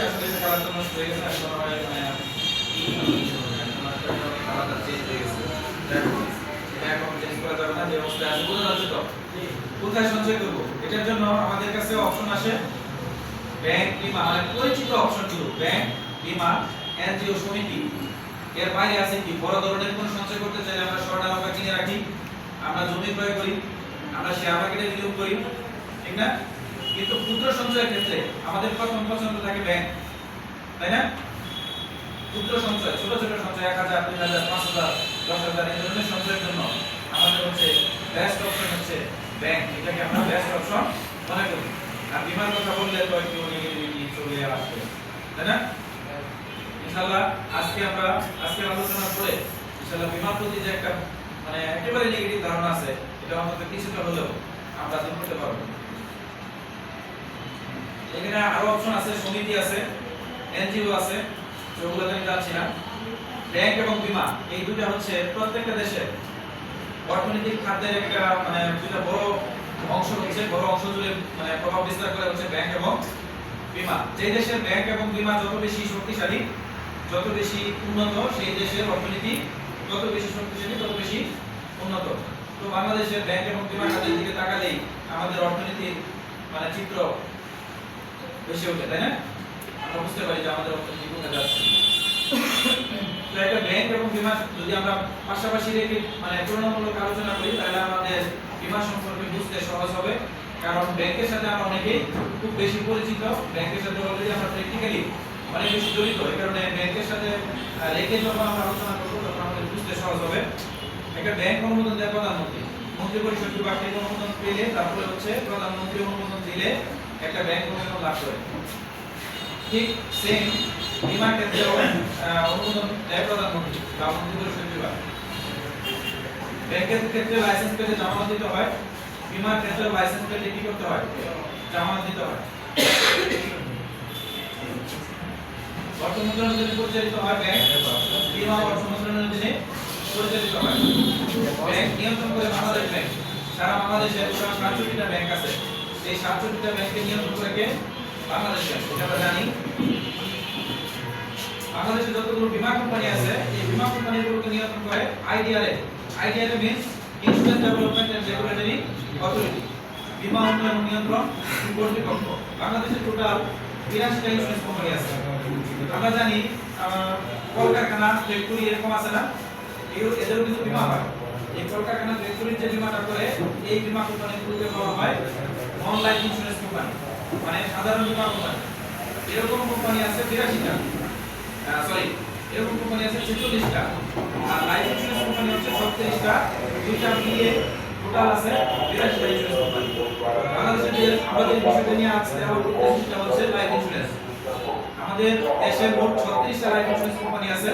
আসলে এটা কালারটা নষ্ট হয়ে গেছে, এখন হয় কালারটা চেঞ্জ হয়ে গেছে। দেখো এটা এখন চেঞ্জ করা যাবে না, যে অবস্থায় আছে বোঝা যাচ্ছে তো। কোথায় সঞ্চয় করব? এটার জন্য আমাদের কাছে অপশন আসে ব্যাংক, বীমা, মানে পরিচিত অপশনগুলো ব্যাংক, বীমা, এনজিও, সমিতি। এর বাইরে আছে কি বড় ধরনের কোন সঞ্চয় করতে চাইলে আমরা স্বর্ণালঙ্কার কিনে রাখি, আমরা জমি ক্রয় করি, আমরা শেয়ার মার্কেটে বিনিয়োগ করি, ঠিক না? কিন্তু ক্ষুদ্র সঞ্চয়ের ক্ষেত্রে আমাদের প্রথম পছন্দ থাকে ব্যাংক, তাই না? ক্ষুদ্র সঞ্চয়, ছোট ছোট সঞ্চয় 1000, 2000, 5000, 10000 এই ধরনের সঞ্চয়ের জন্য আমাদের হচ্ছে বেস্ট অপশন হচ্ছে ব্যাংক। এটাকে আমরা বেস্ট অপশন মনে করি। আর বীমার কথা বললে তো একটু নেগেটিভিটি চলে আসবে, তাই না? ইনশাআল্লাহ আজকের আলোচনার পরে ইনশাআল্লাহ বীমার প্রতি যে একটা মানে একেবারে নেগেটিভ ধারণা আছে, এটা অন্তত কিছুটা হলেও আমরা দূর করতে পারবো। এখানে আরো অপশন আছে, সমিতি আছে, এনজিও আছে, সেগুলোতে আমি যাচ্ছি না। ব্যাংক এবং বীমা এই দুটো হচ্ছে প্রত্যেকটা দেশে অর্থনৈতিক খাতের একটা মানে দুটো বড় অংশ হচ্ছে, বড় অংশ জুড়ে মানে প্রভাব বিস্তার করে হচ্ছে ব্যাংক এবং বীমা। যে দেশের ব্যাংক এবং বীমা যত বেশি শক্তিশালী, যত বেশি উন্নত, সেই দেশের অর্থনীতি যত বেশি শক্তিশালী, তত বেশি উন্নত। তো বাংলাদেশের ব্যাংক এবং বীমা খাতের দিকে তাকালেই আমাদের অর্থনীতির মানে চিত্র বেশি ওঠে, তাই না? আমরা বুঝতে পারি যে আমাদের অর্থনীতি কোথায় যাচ্ছে। তো একটা ব্যাংক এবং বীমা যদি আমরা পাশাপাশি রেখে মানে তুলনামূলক আলোচনা করি, তাহলে আমাদের বীমা সম্পর্কে বুঝতে সহজ হবে। কারণ ব্যাংকের সাথে আমরা অনেকেই খুব বেশি পরিচিত, ব্যাংকের সাথে অলরেডি আমরা প্র্যাকটিক্যালি অনেক বেশি জড়িত। এই কারণে ব্যাংকের সাথে রেখে যখন আমরা আলোচনা করবো তখন আমাদের বুঝতে সহজ হবে। একটা ব্যাংক অনুমোদন দেয় প্রধানমন্ত্রী, মন্ত্রী পরিষদ বিভাগ থেকে অনুমোদন পেলে তারপরে হচ্ছে প্রধানমন্ত্রী অনুমোদন দিলে একটা ব্যাংক অনুমোদন লাভ করে। ঠিক সেম বীমার ক্ষেত্রেও অনুমোদন দেয় প্রধানমন্ত্রী বা মন্ত্রী পরিষদ বিভাগ। ব্যাংকের ক্ষেত্রে লাইসেন্স পেতে জামানত দিতে হয়, বীমার ক্ষেত্রে লাইসেন্স পেতে কি করতে হয়? জামানত দিতে হয়। অর্থ মন্ত্রণালয়ের অধীনে পরিচালিত হয় ব্যাংক, বীমা অর্থ মন্ত্রণালয়ের অধীনে পরিচালিত হয়। ব্যাংক নিয়ন্ত্রণ করে বাংলাদেশ ব্যাংক। সারা বাংলাদেশে টোটাল 67টা ব্যাংক আছে, এই 67টা ব্যাংককে নিয়ন্ত্রণ করে কে? বাংলাদেশ ব্যাংক। এটা আমরা জানি। বাংলাদেশে যতগুলো বীমা কোম্পানি আছে, এই বীমা কোম্পানিগুলোকে নিয়ন্ত্রণ করে IDRA. IDRA means insurance development and regulatory authority, বীমা উন্নয়ন নিয়ন্ত্রণ কর্তৃপক্ষ। বাংলাদেশে টোটাল 82টা ইন্স্যুরেন্স কোম্পানি আছে। আমরা জানি কলকারখানা, ফ্যাক্টরি এরকম আছে না, এদেরও কিন্তু বীমা হয়। এই কলকারখানা, ফ্যাক্টরির যে বীমাটা করে, এই বীমা কোম্পানিগুলোকে বলা হয় নন লাইফ ইন্স্যুরেন্স কোম্পানি, মানে সাধারণ বীমা কোম্পানি। এরকম কোম্পানি আছে 82টা, এরকম কোম্পানি আছে 46টা, আর লাইফ ইন্স্যুরেন্স কোম্পানি হচ্ছে 36টা। দুইটা মিলিয়ে টোটাল আছে 82টা ইন্স্যুরেন্স কোম্পানি। বাংলাদেশে যে আমাদের বিষয়টা নিয়ে আজকে সেটা হচ্ছে লাইফ ইন্স্যুরেন্স। আমাদের দেশে মোট 36টা লাইফ ইন্স্যুরেন্স কোম্পানি আছে।